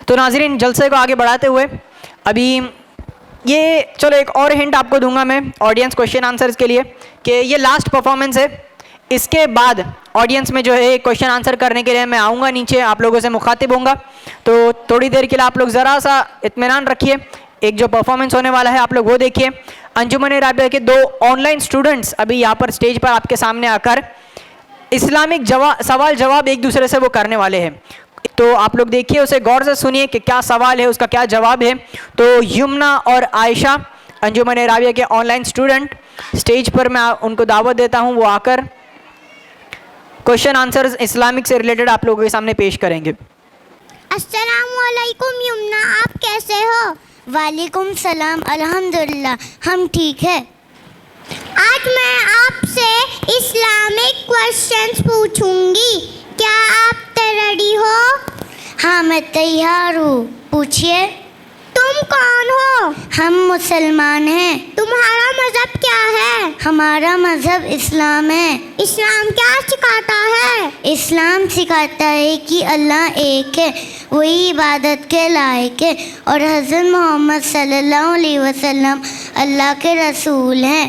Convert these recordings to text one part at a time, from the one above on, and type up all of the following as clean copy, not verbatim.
तो नाज़रीन, जलसे को आगे बढ़ाते हुए अभी ये चलो एक और हिंट आपको दूंगा मैं ऑडियंस क्वेश्चन आंसर्स के लिए कि ये लास्ट परफॉर्मेंस है। इसके बाद ऑडियंस में जो है क्वेश्चन आंसर करने के लिए मैं आऊँगा नीचे, आप लोगों से मुखातिब होऊंगा। तो थोड़ी देर के लिए आप लोग ज़रा सा इत्मीनान रखिए, एक जो परफॉर्मेंस होने वाला है आप लोग वो देखिए। अंजुमन राबिया के 2 ऑनलाइन स्टूडेंट्स अभी यहाँ पर स्टेज पर आपके सामने आकर इस्लामिक सवाल जवाब एक दूसरे से वो करने वाले हैं। तो आप लोग देखिए, उसे गौर से सुनिए कि क्या सवाल है, उसका क्या जवाब है। तो यमुना और आयशा अंजुमन राबिया के ऑनलाइन स्टूडेंट, स्टेज पर मैं उनको दावत देता हूँ, वो आकर क्वेश्चन आंसर्स इस्लामिक से रिलेटेड आप लोगों के सामने पेश करेंगे। अस्सलामुअलैकुम यमुना, आप कैसे हो? वालेकुम सलाम, अल्हम्दुलिल्लाह हम ठीक है। आज मैं आपसे इस्लामिक क्वेश्चंस पूछूंगी, क्या आप रेडी हो? हाँ मैं तैयार हूँ, पूछिए। तुम कौन हो? हम मुसलमान हैं। तुम्हारा मजहब क्या है? हमारा मजहब इस्लाम है। इस्लाम क्या सिखाता है? इस्लाम सिखाता है कि अल्लाह एक है, वही इबादत के लायक है और हज़रत मोहम्मद सल्लल्लाहु अलैहि वसल्लम अल्लाह के रसूल हैं।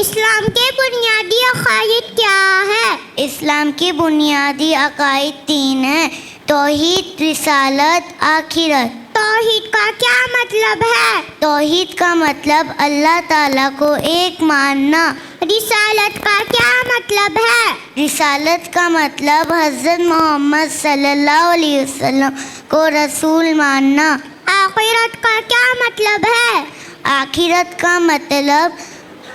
इस्लाम के बुनियादी अकायद क्या है? इस्लाम के बुनियादी अकायद 3 हैं, तौहीद, रिसालत, आखिरत। तौहीद का क्या मतलब है? तौहीद का मतलब अल्लाह ताला को एक मानना। रिसालत का क्या मतलब है? रिसालत का मतलब हज़रत मोहम्मद सल्लल्लाहु अलैहि वसल्लम को रसूल मानना। आखिरत का क्या मतलब है? आखिरत का मतलब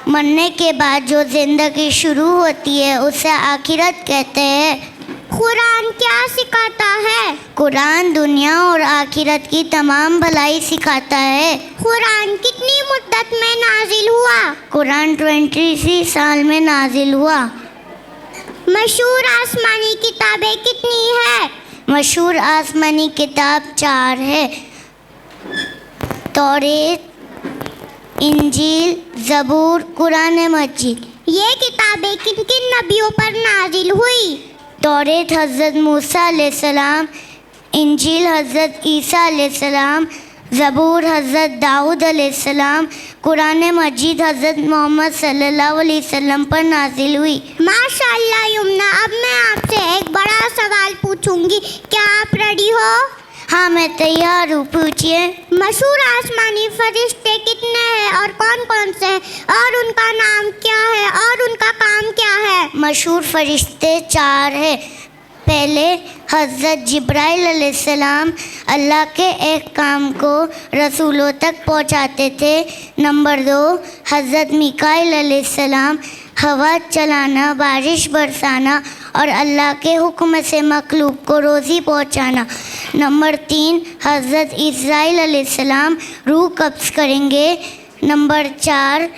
मरने के बाद जो ज़िंदगी शुरू होती है उसे आखिरत कहते हैं। कुरान क्या सिखाता है? कुरान दुनिया और आखिरत की तमाम भलाई सिखाता है। कुरान कितनी मुद्दत में नाजिल हुआ? कुरान 23 साल में नाजिल हुआ। मशहूर आसमानी किताबें कितनी है? मशहूर आसमानी किताब 4 है, तौरेत, इंजील, ज़बूर, कुरान मजीद। ये किताबें किन किन नबियों पर नाजिल हुई? तौरेत हज़रत मूसा अलैहिस्सलाम, इंजील हज़रत ईसा अलैहिस्सलाम, ज़बूर हज़रत दाऊद अलैहिस्सलाम, कुरान मजीद हज़रत मोहम्मद सल्लल्लाहु अलैहि वसल्लम पर नाजिल हुई। माशाअल्लाह यमुना, अब मैं आपसे एक बड़ा सवाल पूछूंगी, क्या आप रेडी हो? हाँ मैं तैयार हूँ, पूछिए। मशहूर आसमानी फरिश्ते कितने हैं और कौन कौन से हैं और उनका नाम क्या है और उनका काम क्या है? मशहूर फरिश्ते 4 हैं। पहले हज़रत जिब्राइल अलैहिस्सलाम अल्लाह के एक काम को रसूलों तक पहुँचाते थे। नंबर 2 हज़रत मिकाईल अलैहिस्सलाम हवा चलाना, बारिश बरसाना और अल्लाह के हुक्म से मखलूक को रोज़ी पहुँचाना। नंबर 3 हज़रत इस्राईल अलैहिस्सलाम रूह कब्ज़ करेंगे। नंबर 4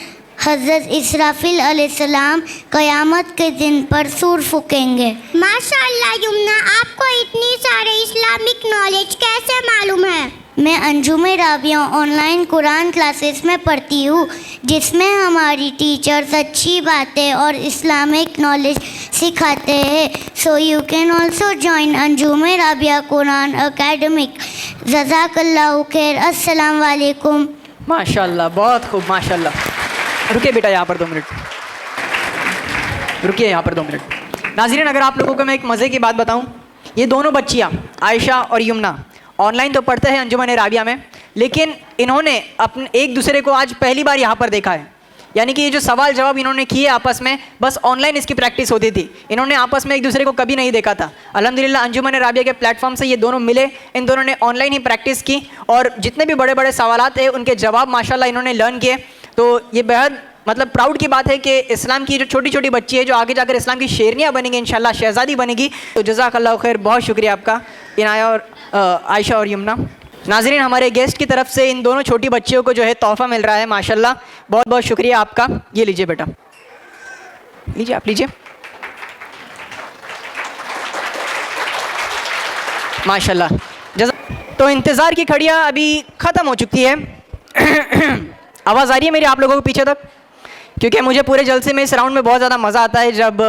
हज़रत इसराफिल अलैहिस्सलाम क़यामत के दिन पर सूर फूकेंगे। माशाअल्लाह यमुना, आपको इतनी सारे इस्लामिक नॉलेज कैसे मालूम है? मैं अंजुमन राबिया ऑनलाइन कुरान क्लासेस में पढ़ती हूँ, जिसमें हमारी टीचर्स अच्छी बातें और इस्लामिक नॉलेज सिखाते हैं। So you can also join Anjuman Rabia Quran academic. जज़ाकल्लाहु खैर। अस्सलाम वालेकुम। माशाल्लाह, बहुत खूब, माशाल्लाह। रुकिए बेटा, यहाँ पर 2 मिनट रुकिए, यहाँ पर 2 मिनट। नाज़रीन, अगर आप लोगों को मैं एक मज़े की बात बताऊँ, ये दोनों बच्चियाँ आयशा और यमुना ऑनलाइन तो पढ़ते हैं अंजुमन राबिया में, लेकिन इन्होंने अपने एक दूसरे को आज पहली बार यहाँ पर देखा है। यानी कि ये जो सवाल जवाब इन्होंने किए आपस में, बस ऑनलाइन इसकी प्रैक्टिस होती थी, इन्होंने आपस में एक दूसरे को कभी नहीं देखा था। अल्हम्दुलिल्लाह अंजुमन राबिया के प्लेटफॉर्म से ये दोनों मिले, इन दोनों ने ऑनलाइन ही प्रैक्टिस की और जितने भी बड़े बड़े सवालात हैं उनके जवाब माशाल्लाह इन्होंने लर्न किए। तो ये बेहद मतलब प्राउड की बात है कि इस्लाम की जो छोटी छोटी बच्ची है जो आगे जाकर इस्लाम की शेरनियाँ बनेंगी, इंशाल्लाह शहज़ादी बनेगी। तो जज़ाकल्लाहु खैर, बहुत शुक्रिया आपका इनाया और आयशा और यमुना। नाज़रीन, हमारे गेस्ट की तरफ से इन दोनों छोटी बच्चियों को जो है तोहफ़ा मिल रहा है, माशाल्लाह बहुत बहुत शुक्रिया आपका। ये लीजिए बेटा, लीजिए, आप लीजिए। माशाल्लाह। तो इंतज़ार की घड़ियाँ अभी ख़त्म हो चुकी है। आवाज़ आ रही है मेरी आप लोगों को पीछे तक? क्योंकि मुझे पूरे जलसे में इस राउंड में बहुत ज़्यादा मज़ा आता है जब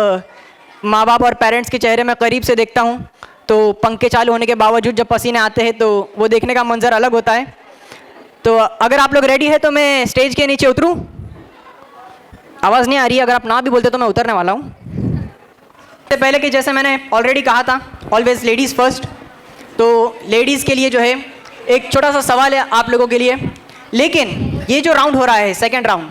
माँ बाप और पेरेंट्स के चेहरे में करीब से देखता हूँ। तो पंखे चालू होने के बावजूद जब पसीने आते हैं तो वो देखने का मंजर अलग होता है। तो अगर आप लोग रेडी है तो मैं स्टेज के नीचे उतरूं? आवाज़ नहीं आ रही है, अगर आप ना भी बोलते तो मैं उतरने वाला हूँ। इससे पहले कि जैसे मैंने ऑलरेडी कहा था, ऑलवेज लेडीज़ फर्स्ट। तो लेडीज़ के लिए जो है एक छोटा सा सवाल है आप लोगों के लिए, लेकिन ये जो राउंड हो रहा है सेकेंड राउंड,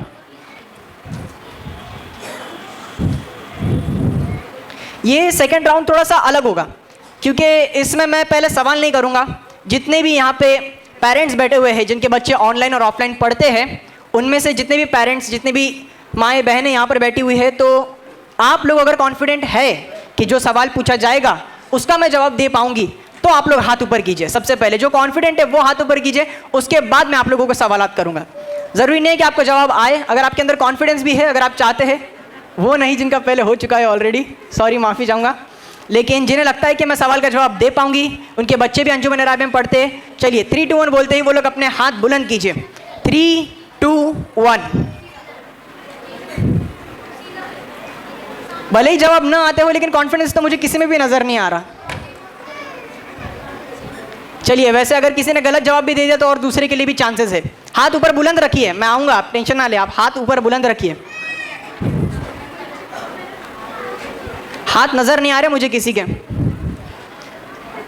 ये सेकेंड राउंड थोड़ा सा अलग होगा, क्योंकि इसमें मैं पहले सवाल नहीं करूँगा। जितने भी यहाँ पे पेरेंट्स बैठे हुए हैं जिनके बच्चे ऑनलाइन और ऑफलाइन पढ़ते हैं, उनमें से जितने भी पेरेंट्स, जितने भी माएँ बहनें यहाँ पर बैठी हुई है, तो आप लोग अगर कॉन्फिडेंट है कि जो सवाल पूछा जाएगा उसका मैं जवाब दे पाऊँगी तो आप लोग हाथ ऊपर कीजिए। सबसे पहले जो कॉन्फिडेंट है वो हाथ ऊपर कीजिए, उसके बाद मैं आप लोगों को सवालात करूँगा। ज़रूरी नहीं कि आपको जवाब आए, अगर आपके अंदर कॉन्फिडेंस भी है, अगर आप चाहते हैं, वो नहीं जिनका पहले हो चुका है ऑलरेडी, सॉरी माफ़ी चाहूँगा, लेकिन जिन्हें लगता है कि मैं सवाल का जवाब दे पाऊँगी, उनके बच्चे भी अंजुमन राबिया में पढ़ते हैं। चलिए 3, 2, 1 बोलते ही वो लोग अपने हाथ बुलंद कीजिए। 3, 2, 1। भले ही जवाब ना आते हो लेकिन कॉन्फिडेंस तो मुझे किसी में भी नज़र नहीं आ रहा। चलिए, वैसे अगर किसी ने गलत जवाब भी दे दिया तो और दूसरे के लिए भी चांसेस है। हाथ ऊपर बुलंद रखिए, मैं आऊँगा, आप टेंशन ना ले, आप हाथ ऊपर बुलंद रखिए। हाथ नज़र नहीं आ रहे मुझे किसी के,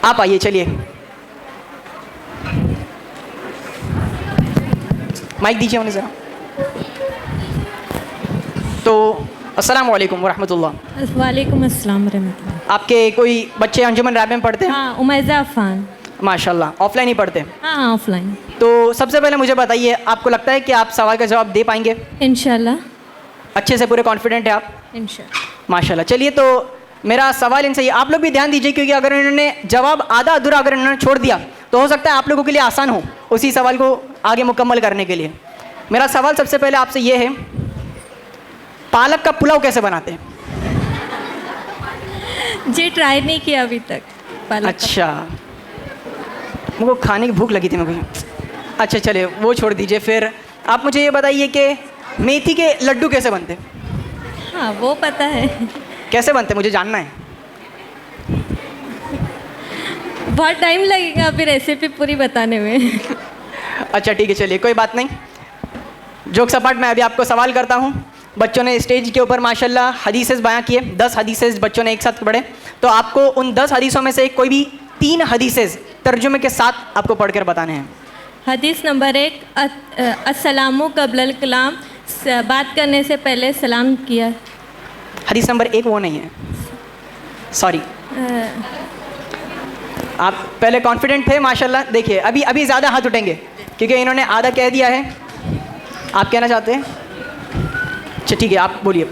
आप आइए। चलिए माइक दीजिए उन्हें ज़रा। तो अस्सलाम वालेकुम वरहमतुल्लाह। वालेकुम अस्सलाम रहमतुल्लाह। आपके कोई बच्चे अंजुमन राबिया में पढ़ते हैं? हाँ, उमैज़ा अफ़ान। माशाल्लाह, ऑफलाइन ही पढ़ते हैं? हाँ, ऑफलाइन। तो सबसे पहले मुझे बताइए, आपको लगता है कि आप सवाल का जवाब दे पाएंगे? इंशाल्लाह। अच्छे से पूरे कॉन्फिडेंट है आप? इंशाल्लाह। माशाल्लाह। चलिए, तो मेरा सवाल इनसे ये, आप लोग भी ध्यान दीजिए, क्योंकि अगर इन्होंने जवाब आधा अधूरा अगर इन्होंने छोड़ दिया तो हो सकता है आप लोगों के लिए आसान हो उसी सवाल को आगे मुकम्मल करने के लिए। मेरा सवाल सबसे पहले आपसे ये है, पालक का पुलाव कैसे बनाते हैं? जी, ट्राई नहीं किया अभी तक पालक। अच्छा, मुझको खाने की भूख लगी थी मेरे को। अच्छा चलिए, वो छोड़ दीजिए। फिर आप मुझे ये बताइए कि मेथी के लड्डू कैसे बनते हैं? हाँ, वो पता है। कैसे बनते, मुझे जानना है। बहुत टाइम लगेगा अभी रेसिपी पूरी बताने में। अच्छा ठीक है, चलिए कोई बात नहीं। जोक सपाट, मैं अभी आपको सवाल करता हूँ। बच्चों ने स्टेज के ऊपर माशाल्लाह हदीसेस बयां किए, 10 हदीसेस बच्चों ने एक साथ पढ़े। तो आपको उन 10 हदीसों में से कोई भी 3 हदीसेस तर्जुमे के साथ आपको पढ़कर बताने हैं। हदीस नंबर 1, अस्सलामु क़ब्लल कलाम, बात करने से पहले सलाम किया। हदीस नंबर 1 वो नहीं है, सॉरी। आप पहले कॉन्फिडेंट थे माशाल्लाह। देखिए अभी ज़्यादा हाथ उठेंगे क्योंकि इन्होंने आधा कह दिया है। आप कहना चाहते हैं? अच्छा ठीक है, आप बोलिए।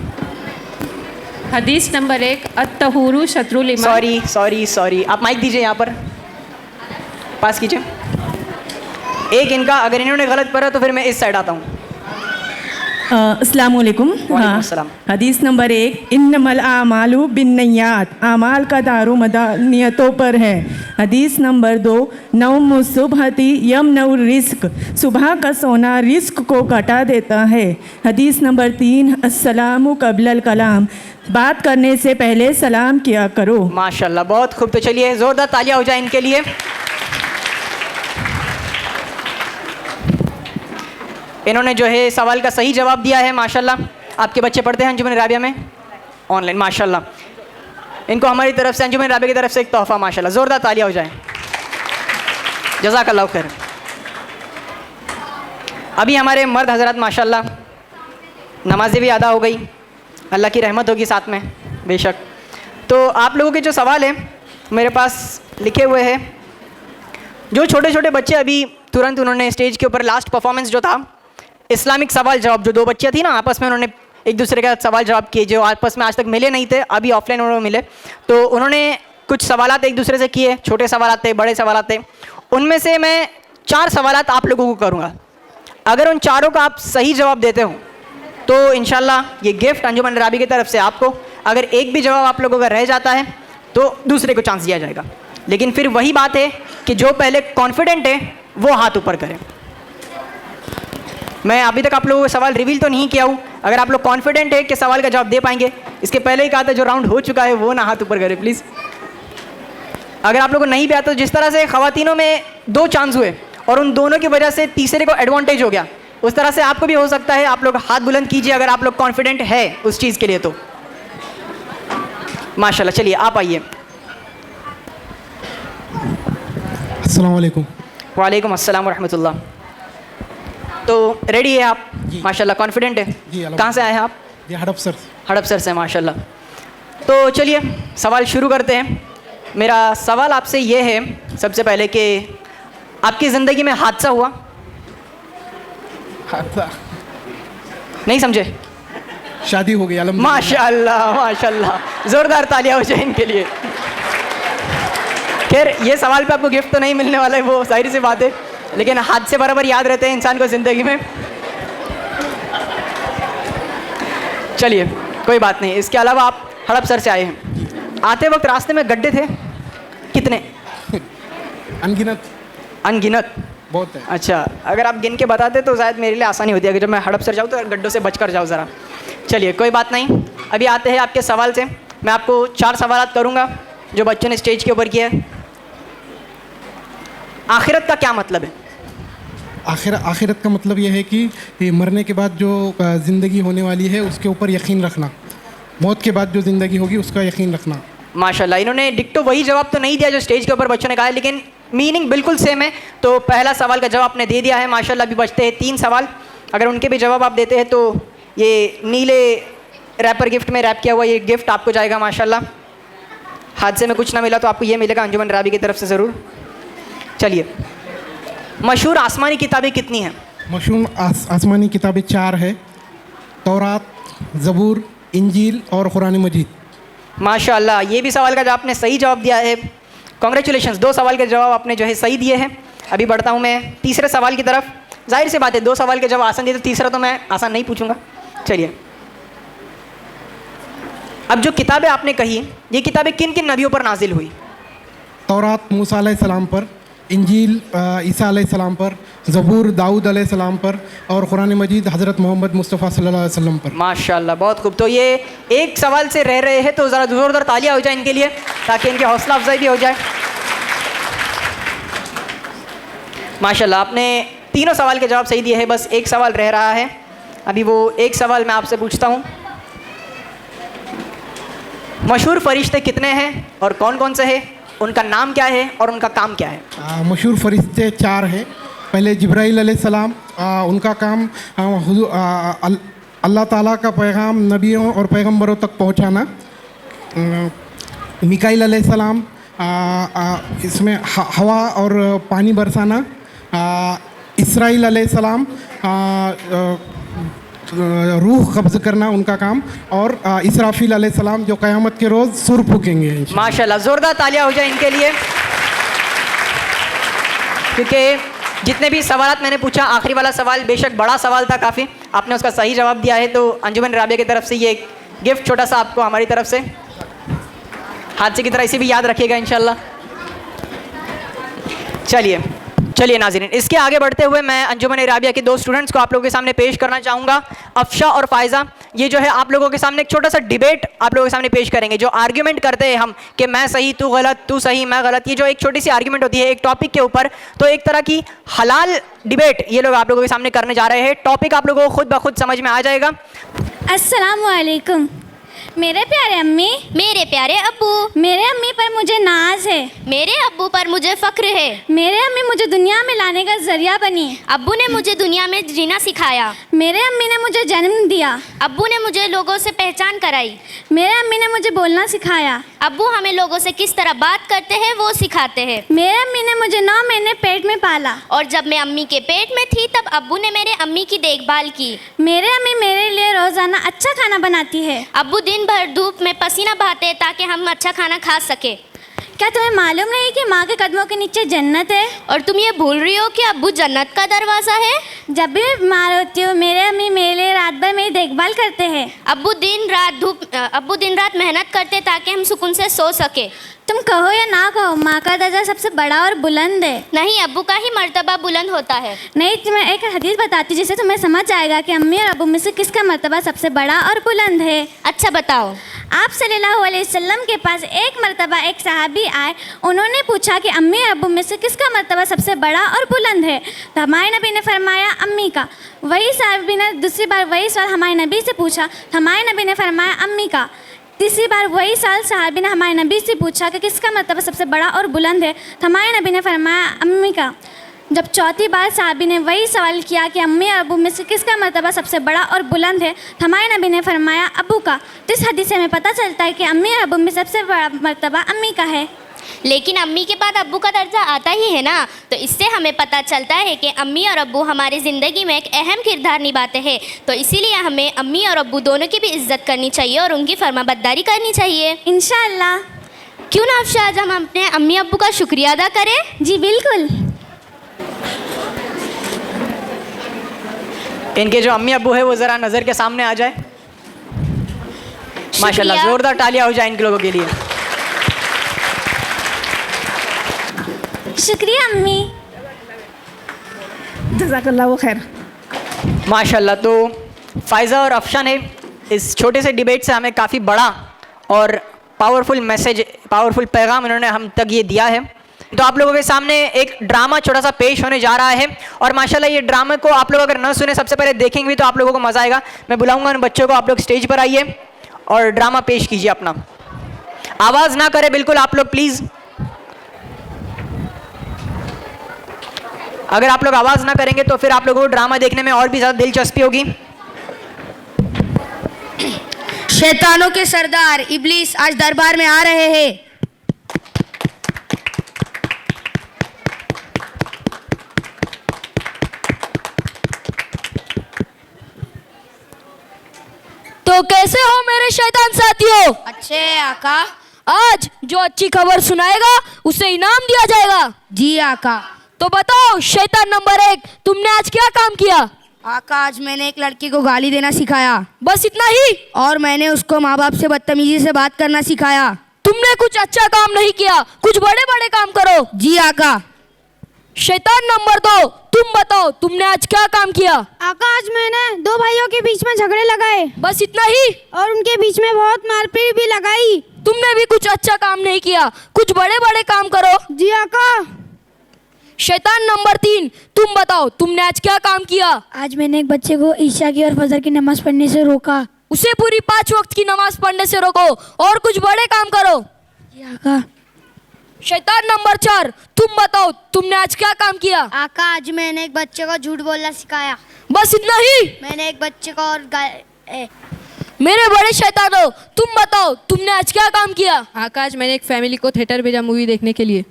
हदीस नंबर 1, अत्तहूरु शत्रुल ईमान। सॉरी, आप माइक दीजिए, यहाँ पर पास कीजिए। एक इनका, अगर इन्होंने गलत पढ़ा तो फिर मैं इस साइड आता हूँ। अस्सलाम वालेकुम। वालेकुम अस्सलाम। हदीस नंबर 1, इन्नमल आमालु बिन्नियात, आमाल का दारो मदार नियतों पर है। हदीस नंबर 2, नौम सुबहती यमनउ रिस्क, सुबह का सोना रिस्क को घटा देता है। हदीस नंबर 3, अस्सलामु क़ब्लल कलाम, बात करने से पहले सलाम किया करो। माशाल्लाह, बहुत खूब। तो चलिए ज़ोरदार तालियां हो जाए इनके लिए। इन्होंने जो है सवाल का सही जवाब दिया है माशाल्लाह। आपके बच्चे पढ़ते हैं अंजुमन राबिया में ऑनलाइन? माशाल्लाह। इनको हमारी तरफ से, अंजुमन राबिया की तरफ से एक तोहफ़ा। माशाल्लाह, ज़ोरदार तालियां हो जाए। जज़ाकल्लाह खैर। अभी हमारे मर्द हज़रात माशाल्लाह नमाज़ें भी अदा हो गई, अल्लाह की रहमत होगी साथ में बेशक। तो आप लोगों के जो सवाल हैं मेरे पास लिखे हुए हैं। जो छोटे छोटे बच्चे अभी तुरंत उन्होंने स्टेज के ऊपर लास्ट परफॉर्मेंस जो था इस्लामिक सवाल जवाब, जो 2 बच्चियाँ थी ना आपस में, उन्होंने एक दूसरे का सवाल जवाब किए, जो आपस में आज तक मिले नहीं थे, अभी ऑफलाइन उन्होंने मिले। तो उन्होंने कुछ सवालात एक दूसरे से किए, छोटे सवालात थे, बड़े सवालात थे। उनमें से मैं 4 सवालात आप लोगों को करूँगा। अगर उन चारों का आप सही जवाब देते हो तो इंशाल्लाह ये गिफ्ट अंजुमन राबी की तरफ से आपको। अगर एक भी जवाब आप लोगों का रह जाता है तो दूसरे को चांस दिया जाएगा। लेकिन फिर वही बात है कि जो पहले कॉन्फिडेंट है वो हाथ ऊपर करें। मैं अभी तक आप लोगों को सवाल रिवील तो नहीं किया हूँ। अगर आप लोग कॉन्फिडेंट है कि सवाल का जवाब दे पाएंगे, इसके पहले ही कहा था जो राउंड हो चुका है वो ना हाथ ऊपर करे प्लीज़। अगर आप लोगों को नहीं भी आता तो जिस तरह से ख़वातीनों में 2 चांस हुए और उन दोनों की वजह से तीसरे को एडवांटेज हो गया, उस तरह से आपको भी हो सकता है। आप लोग हाथ बुलंद कीजिए अगर आप लोग कॉन्फिडेंट है उस चीज़ के लिए तो। माशाल्लाह, चलिए आप आइए। अस्सलाम वालेकुम। वालेकुम अस्सलाम वरहमतुल्लाह। तो रेडी है आप? माशाल्लाह कॉन्फिडेंट है। जी, कहाँ से आए हैं आप? ये हड़प सर। हड़पसर से, माशाल्लाह। तो चलिए सवाल शुरू करते हैं। मेरा सवाल आपसे ये है सबसे पहले कि आपकी ज़िंदगी में हादसा हुआ? नहीं समझे? शादी हो गई अल्हम्दुलिल्लाह। माशाल्लाह माशाल्लाह, ज़ोरदार तालियां हो जाए इनके लिए। खैर ये सवाल पे आपको गिफ्ट तो नहीं मिलने वाला है, वो जाहिर सी बात है, लेकिन हादसे बराबर याद रहते हैं इंसान को ज़िंदगी में। चलिए कोई बात नहीं। इसके अलावा आप हड़पसर से आए हैं, आते वक्त रास्ते में गड्ढे थे कितने? अनगिनत। अनगिनत? बहुत है। अच्छा, अगर आप गिन के बताते तो शायद मेरे लिए आसानी होती है कि जब मैं हड़पसर जाऊँ तो गड्ढों से बचकर जाऊँ ज़रा। चलिए कोई बात नहीं। अभी आते हैं आपके सवाल से। मैं आपको 4 सवाल करूँगा जो बच्चों ने स्टेज के ऊपर किया है। आखिरत का क्या मतलब है? आखिरत का मतलब यह है कि ये मरने के बाद जो ज़िंदगी होने वाली है उसके ऊपर यकीन रखना। मौत के बाद जो ज़िंदगी होगी उसका यकीन रखना। माशाल्लाह, इन्होंने डिक्टो वही जवाब तो नहीं दिया जो स्टेज के ऊपर बच्चों ने कहा है, लेकिन मीनिंग बिल्कुल सेम है। तो पहला सवाल का जवाब आपने दे दिया है माशाल्लाह। अभी बचते हैं 3 सवाल। अगर उनके भी जवाब आप देते हैं तो ये नीले रैपर गिफ्ट में रैप किया हुआ ये गिफ्ट आपको जाएगा माशाल्लाह। हादसे में कुछ ना मिला तो आपको ये मिलेगा अंजुमन राबी की तरफ से ज़रूर। चलिए, मशहूर आसमानी किताबें कितनी हैं? मशहूर आसमानी किताबें 4 है, तौरात, ज़बूर, इंजील और कुरान मजीद। माशाल्लाह, ये भी सवाल का जवाब आपने सही जवाब दिया है। कॉन्ग्रेचुलेशंस, 2 सवाल के जवाब आपने जो है सही दिए हैं। अभी बढ़ता हूँ मैं तीसरे सवाल की तरफ। जाहिर सी बात है 2 सवाल के जवाब आसान दिए तो तीसरा तो मैं आसान नहीं पूछूंगा। चलिए, अब जो किताबें आपने कही ये किताबें किन किन नबियों पर नाजिल हुई? तौरात मूसा अलैहिस्सलाम पर, इंजील ईसा अलैहिस्सलाम पर, ज़बूर दाऊद अलैहिस्सलाम पर और कुरान मजीद हज़रत मोहम्मद मुस्तफ़ा सल्लल्लाहु अलैहि वसल्लम पर। माशाल्लाह, बहुत खूब। तो ये एक सवाल से रह रहे हैं तो ज़रा ज़ोरदार तालियां हो जाए इनके लिए ताकि इनकी हौसला अफजाई भी हो जाए। माशाल्लाह, आपने तीनों सवाल के जवाब सही दिए हैं, बस एक सवाल रह रहा है। अभी वो एक सवाल मैं आपसे पूछता हूँ। मशहूर फरिश्ते कितने हैं और कौन कौन से हैं? उनका नाम क्या है और उनका काम क्या है? मशहूर फरिश्ते 4 हैं। पहले जिब्राईल अलैहिस्सलाम, उनका काम अल्लाह ताला का पैगाम नबियों और पैगंबरों तक पहुंचाना। मिकाईल अलैहिस्सलाम, इसमें हवा और पानी बरसाना। इसराइल अलैहिस्सलाम, रूह कब्ज़ करना उनका काम। और इसराफील अलैहिस्सलाम जो क़यामत के रोज़ सुर फूकेंगे। माशाल्लाह, ज़ोरदार तालियां हो जाए इनके लिए, क्योंकि जितने भी सवाल मैंने पूछा, आखिरी वाला सवाल बेशक बड़ा सवाल था काफ़ी, आपने उसका सही जवाब दिया है। तो अंजुमन राबिया की तरफ से ये गिफ्ट छोटा सा आपको हमारी तरफ से हादसे की तरह इसे भी याद रखिएगा इंशाल्लाह। चलिए नाज़रीन, इसके आगे बढ़ते हुए मैं अंजुमन राबिया के 2 स्टूडेंट्स को आप लोगों के सामने पेश करना चाहूँगा, अफशा और फ़ायज़ा। ये जो है आप लोगों के सामने एक छोटा सा डिबेट आप लोगों के सामने पेश करेंगे। जो आर्ग्यूमेंट करते हैं हम कि मैं सही तू गलत, तू सही मैं गलत, ये जो एक छोटी सी आर्ग्यूमेंट होती है एक टॉपिक के ऊपर, तो एक तरह की हलाल डिबेट ये लोग आप लोगों के सामने करने जा रहे हैं। टॉपिक आप लोगों को खुद ब खुद समझ में आ जाएगा। अस्सलाम वालेकुम। मेरे प्यारे अम्मी, मेरे प्यारे अब्बू, मेरे अम्मी पर मुझे नाज है, मेरे अब्बू पर मुझे फ़ख्र है। मेरे अम्मी मुझे दुनिया में लाने का जरिया बनी। अब्बू ने मुझे दुनिया में जीना सिखाया। मेरे अम्मी ने मुझे जन्म दिया। अब्बू ने मुझे लोगों से पहचान कराई। मेरे अम्मी ने मुझे बोलना सिखाया। अब्बू हमें लोगों से किस तरह बात करते हैं वो सिखाते हैं। मेरे अम्मी ने मुझे 9 महीने पेट में पाला और जब मैं अम्मी के पेट में थी तब अब्बू ने मेरे अम्मी की देखभाल की। मेरे अम्मी मेरे लिए रोज़ाना अच्छा खाना बनाती है। अब्बू दिन भर धूप में पसीना बहाते हैं ताकि हम अच्छा खाना खा सके। क्या तुम्हें मालूम नहीं कि माँ के कदमों के नीचे जन्नत है? और तुम ये भूल रही हो कि अब्बू जन्नत का दरवाज़ा है। जब भी मैं बीमार होती हूँ मेरे अम्मी मेरे लिए रात भर मेरी देखभाल करते हैं। अब्बू दिन रात मेहनत करते ताकि हम सुकून से सो सके। तुम कहो या ना कहो, माँ का दर्जा सबसे बड़ा और बुलंद है। नहीं, अब्बू का ही मर्तबा बुलंद होता है। नहीं, तुम्हें एक हदीस बताती हूँ जिससे तुम्हें समझ आएगा कि अम्मी और अब्बू में से किसका मर्तबा सबसे बड़ा और बुलंद है। अच्छा बताओ। आप सल्लल्लाहु अलैहि वसल्लम के पास एक मर्तबा एक सहाबी आए। उन्होंने पूछा कि अम्मी अब्बू में से किसका मर्तबा सबसे बड़ा और बुलंद है। तो हमारे नबी ने फरमाया अम्मी का। वही सहाबी ने दूसरी बार वही सवाल हमारे नबी से पूछा। हमारे नबी ने फरमाया अम्मी का। तीसरी बार वही साल सहाबी ने हमारे नबी से पूछा कि किसका मर्तबा सबसे बड़ा और बुलंद है। तो हमारे नबी ने फरमाया अम्मी का। जब चौथी बार सहाबी ने वही सवाल किया कि अम्मी और अबू में से किसका मर्तबा सबसे बड़ा और बुलंद है, तो हमारे नबी ने फरमाया अबू का। तो इस हदीस से हमें पता चलता है कि अम्मी और अबू में सबसे बड़ा मर्तबा अम्मी का है। लेकिन अम्मी के बाद अब्बू का दर्जा आता ही है ना, तो इससे हमें पता चलता है कि अम्मी और अब्बू हमारी ज़िंदगी में एक अहम किरदार निभाते हैं। तो इसीलिए हमें अम्मी और अब्बू दोनों की भी इज्जत करनी चाहिए और उनकी फरमाबरदारी करनी चाहिए। इंशाअल्लाह। क्यों ना अफशा, आज हम अपने अम्मी अब्बू का शुक्रिया अदा करें? जी बिल्कुल। इनके जो अम्मी अब्बू है वो ज़रा नज़र के सामने आ जाए। माशाल्लाह, ज़ोरदार तालियां हो जाए इन लोगों के लिए। शुक्रिया अम्मी। जज़ाकल्लाहु खैर। माशाल्लाह। तो फ़ायज़ा और अफशा ने इस छोटे से डिबेट से हमें काफ़ी बड़ा और पावरफुल मैसेज, पावरफुल पैगाम इन्होंने हम तक ये दिया है। तो आप लोगों के सामने एक ड्रामा छोटा सा पेश होने जा रहा है और माशाल्लाह ये ड्रामे को आप लोग अगर न सुने, सबसे पहले देखेंगे भी तो आप लोगों को मज़ा आएगा। मैं बुलाऊंगा उन बच्चों को, आप लोग स्टेज पर आइए और ड्रामा पेश कीजिए अपना। आवाज़ ना करें बिल्कुल आप लोग प्लीज़। अगर आप लोग आवाज़ ना करेंगे तो फिर आप लोगों को ड्रामा देखने में और भी ज़्यादा दिलचस्पी होगी। शैतानों के सरदार इब्लीस आज दरबार में आ रहे हैं। तो कैसे हो मेरे शैतान साथियों? अच्छे आका। आज जो अच्छी खबर सुनाएगा उसे इनाम दिया जाएगा। जी आका। तो बताओ शैतान नंबर 1, तुमने आज क्या काम किया? आका, आज मैंने एक लड़की को गाली देना सिखाया। बस इतना ही? और मैंने उसको माँ बाप से बदतमीजी से बात करना सिखाया। तुमने कुछ अच्छा काम नहीं किया, कुछ बड़े बड़े काम करो। जी आका। शैतान नंबर 2, तुम बताओ तुमने आज क्या काम किया? आका, आज मैंने दो भाइयों के बीच में झगड़े लगाए। बस इतना ही? और उनके बीच में बहुत मारपीट भी लगाई। तुमने भी कुछ अच्छा काम नहीं किया, कुछ बड़े बड़े काम करो। जी आका। शैतान नंबर 3, तुम बताओ तुमने आज क्या काम किया? आज मैंने एक बच्चे को ईशा की और फजर की नमाज पढ़ने से रोका। उसे पूरी 5 वक्त की नमाज पढ़ने से रोको और कुछ बड़े काम करो। जी आका। शैतान नंबर 4, तुम बताओ तुमने आज क्या काम किया? आका, आज मैंने एक बच्चे को झूठ बोलना सिखाया। बस इतना ही? मैंने एक बच्चे को और मेरे बड़े शैतानों, तुम बताओ तुमने आज क्या काम किया? आका, आज मैंने एक फैमिली को थिएटर भेजा मूवी देखने के लिए।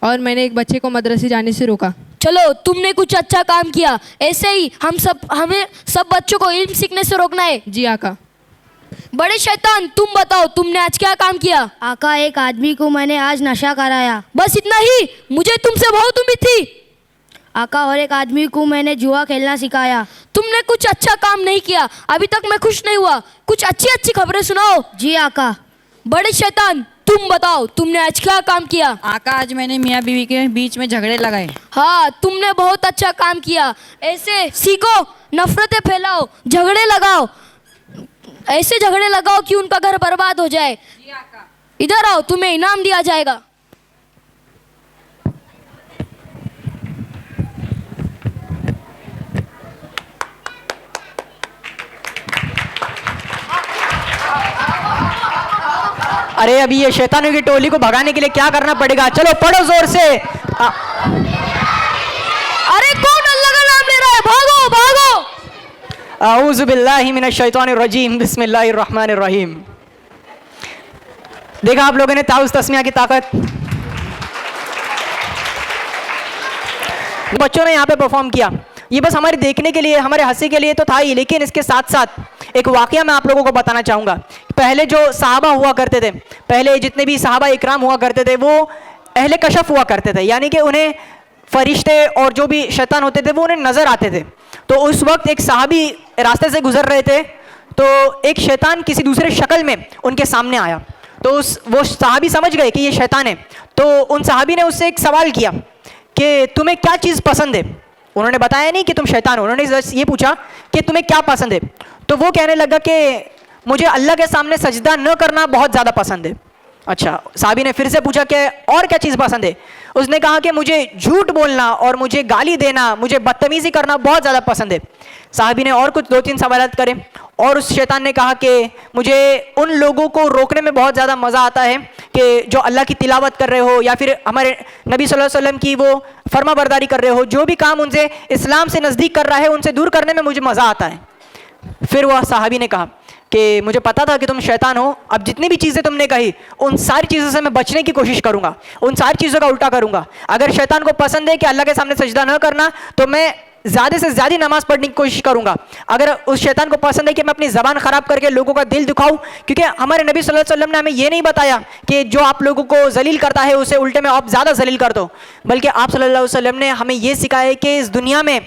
और मैंने एक बच्चे को मदरसे जाने से रोका। चलो, तुमने कुछ अच्छा काम किया। ऐसे ही हमें सब बच्चों को इल्म सीखने से रोकना है। जी आका। बड़े शैतान, तुम बताओ तुमने आज क्या काम किया? आका, एक आदमी को मैंने आज नशा कराया। बस इतना ही? मुझे तुमसे बहुत उम्मीद थी। आका, और एक आदमी को मैंने जुआ खेलना सिखाया। तुमने कुछ अच्छा काम नहीं किया, अभी तक मैं खुश नहीं हुआ। कुछ अच्छी अच्छी खबरें सुनाओ। जी आका। बड़े शैतान, तुम बताओ तुमने आज क्या काम किया? आका, आज मैंने मियाँ बीवी के बीच में झगड़े लगाए। हाँ, तुमने बहुत अच्छा काम किया। ऐसे सीखो, नफरतें फैलाओ, झगड़े लगाओ, ऐसे झगड़े लगाओ कि उनका घर बर्बाद हो जाए। इधर आओ, तुम्हें इनाम दिया जाएगा। अरे अभी ये शैतानों की टोली को भगाने के लिए क्या करना पड़ेगा? चलो पढ़ो जोर से। अरे कौन अल्लाह का नाम ले रहा है? भागो भागो। आऊज़ु बिल्लाहि मिनश शैतानिर रजीम, बिस्मिल्लाहिर रहमानिर रहीम। देखा आप लोगों ने ताउस तस्मिया की ताकत। बच्चों ने यहाँ पे परफॉर्म किया। ये बस हमारे देखने के लिए, हमारे हंसी के लिए तो था ही, लेकिन इसके साथ साथ एक वाकया मैं आप लोगों को बताना चाहूँगा। पहले जो सहाबा हुआ करते थे, पहले जितने भी सहाबा इकराम हुआ करते थे, वो अहले कशफ हुआ करते थे, यानी कि उन्हें फरिश्ते और जो भी शैतान होते थे वो उन्हें नज़र आते थे। तो उस वक्त एक सहाबी रास्ते से गुजर रहे थे, तो एक शैतान किसी दूसरे शक्ल में उनके सामने आया। तो वो सहाबी समझ गए कि ये शैतान है। तो उन सहाबी ने उससे एक सवाल किया कि तुम्हें क्या चीज़ पसंद है। उन्होंने बताया नहीं कि तुम शैतान हो, उन्होंने ये पूछा कि तुम्हें क्या पसंद है। तो वो कहने लगा कि मुझे अल्लाह के सामने सजदा न करना बहुत ज़्यादा पसंद है। अच्छा, साहबी ने फिर से पूछा कि और क्या चीज़ पसंद है? उसने कहा कि मुझे झूठ बोलना और मुझे गाली देना, मुझे बदतमीज़ी करना बहुत ज़्यादा पसंद है। साहबी ने और कुछ 2-3 सवालात करे और उस शैतान ने कहा कि मुझे उन लोगों को रोकने में बहुत ज़्यादा मज़ा आता है कि जो अल्लाह की तिलावत कर रहे हो या फिर हमारे नबी सल्लल्लाहु अलैहि वसल्लम की वो फर्माबरदारी कर रहे हो, जो भी काम उनसे इस्लाम से नज़दीक कर रहा है उनसे दूर करने में मुझे मज़ा आता है। फिर वह साहबी ने कहा कि मुझे पता था कि तुम शैतान हो, अब जितनी भी चीज़ें तुमने कही उन सारी चीज़ों से मैं बचने की कोशिश करूँगा, उन सारी चीज़ों का उल्टा करूँगा। अगर शैतान को पसंद है कि अल्लाह के सामने सजदा न करना तो मैं ज़्यादा से ज़्यादा नमाज पढ़ने की कोशिश करूँगा। अगर उस शैतान को पसंद है कि मैं अपनी ज़बान ख़राब करके लोगों का दिल दुखाऊँ, क्योंकि हमारे नबी सल्लल्लाहु अलैहि वसल्लम ने हमें ये नहीं बताया कि जो आप लोगों को जलील करता है उसे उल्टे में आप ज़्यादा जलील कर दो, बल्कि आप सल्लल्लाहु अलैहि वसल्लम ने हमें ये सिखाया है कि इस दुनिया में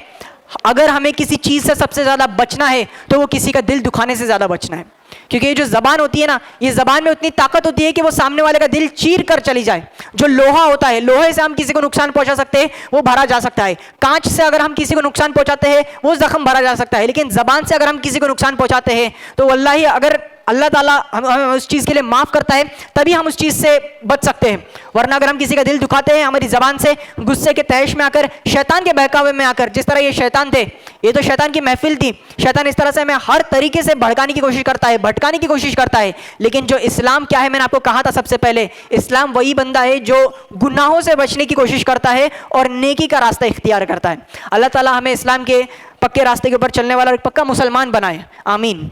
अगर हमें किसी चीज़ से सबसे ज़्यादा बचना है तो वो किसी का दिल दुखाने से ज़्यादा बचना है। क्योंकि ये जो ज़बान होती है ना, ये ज़बान में उतनी ताकत होती है कि वो सामने वाले का दिल चीर कर चली जाए। जो लोहा होता है, लोहे से हम किसी को नुकसान पहुंचा सकते हैं, वो भरा जा सकता है। कांच से अगर हम किसी को नुकसान पहुंचाते हैं वो जख्म भरा जा सकता है, लेकिन ज़बान से अगर हम किसी को नुकसान पहुंचाते हैं तो वल्लाही अगर अल्लाह ताला हमें उस चीज़ के लिए माफ़ करता है तभी हम उस चीज़ से बच सकते हैं। वरना अगर हम किसी का दिल दुखाते हैं हमारी ज़बान से, गुस्से के तहश में आकर, शैतान के बहकावे में आकर, जिस तरह ये शैतान थे, ये तो शैतान की महफिल थी, शैतान इस तरह से हमें हर तरीके से भड़काने की कोशिश करता है, भटकाने की कोशिश करता है। लेकिन जो इस्लाम क्या है, मैंने आपको कहा था सबसे पहले, इस्लाम वही बंदा है जो गुनाहों से बचने की कोशिश करता है और नेकी का रास्ता इख्तियार करता है। अल्लाह ताला हमें इस्लाम के पक्के रास्ते के ऊपर चलने वाला एक पक्का मुसलमान बनाए, आमीन।